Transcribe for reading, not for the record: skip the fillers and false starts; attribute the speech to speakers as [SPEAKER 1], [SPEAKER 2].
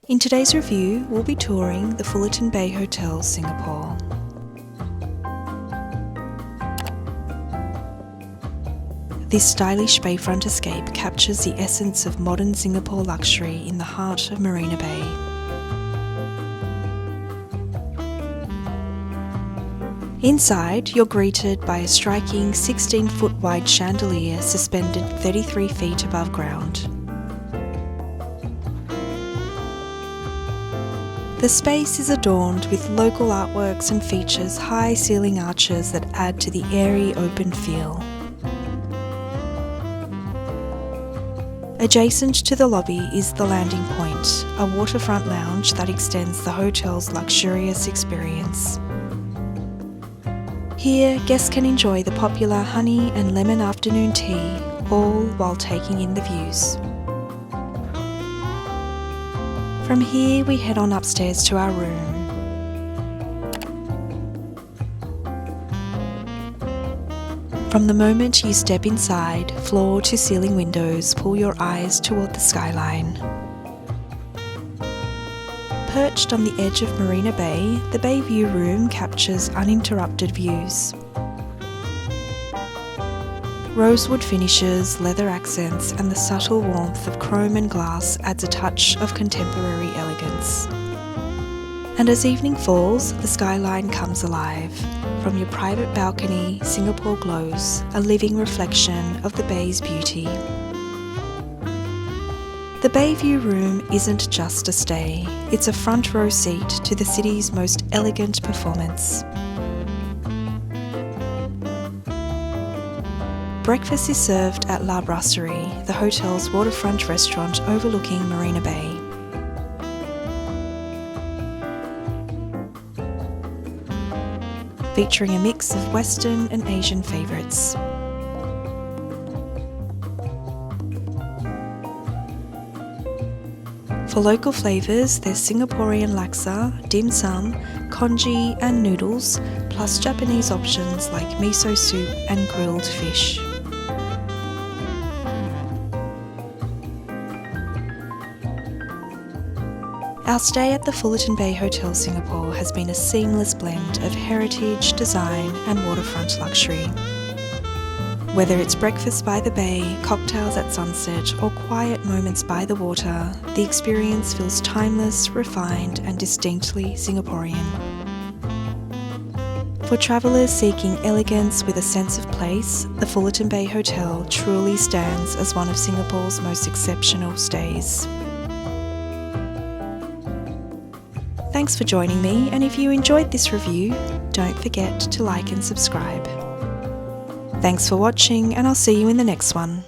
[SPEAKER 1] In today's review, we'll be touring the Fullerton Bay Hotel Singapore. This stylish bayfront escape captures the essence of modern Singapore luxury in the heart of Marina Bay. Inside, you're greeted by a striking 16-foot wide chandelier suspended 33 feet above ground. The space is adorned with local artworks and features high ceiling arches that add to the airy open feel. Adjacent to the lobby is the Landing Point, a waterfront lounge that extends the hotel's luxurious experience. Here, guests can enjoy the popular honey and lemon afternoon tea, all while taking in the views. From here, we head on upstairs to our room. From the moment you step inside, floor to ceiling windows pull your eyes toward the skyline. Perched on the edge of Marina Bay, the Bay View room captures uninterrupted views. Rosewood finishes, leather accents, and the subtle warmth of chrome and glass adds a touch of contemporary elegance. And as evening falls, the skyline comes alive. From your private balcony, Singapore glows, a living reflection of the bay's beauty. The Bayview room isn't just a stay, it's a front row seat to the city's most elegant performance. Breakfast is served at La Brasserie, the hotel's waterfront restaurant overlooking Marina Bay. Featuring a mix of Western and Asian favourites. For local flavours, there's Singaporean laksa, dim sum, congee and noodles, plus Japanese options like miso soup and grilled fish. Our stay at the Fullerton Bay Hotel Singapore has been a seamless blend of heritage, design and waterfront luxury. Whether it's breakfast by the bay, cocktails at sunset or quiet moments by the water, the experience feels timeless, refined and distinctly Singaporean. For travellers seeking elegance with a sense of place, the Fullerton Bay Hotel truly stands as one of Singapore's most exceptional stays. Thanks for joining me, and if you enjoyed this review, don't forget to like and subscribe. Thanks for watching, and I'll see you in the next one.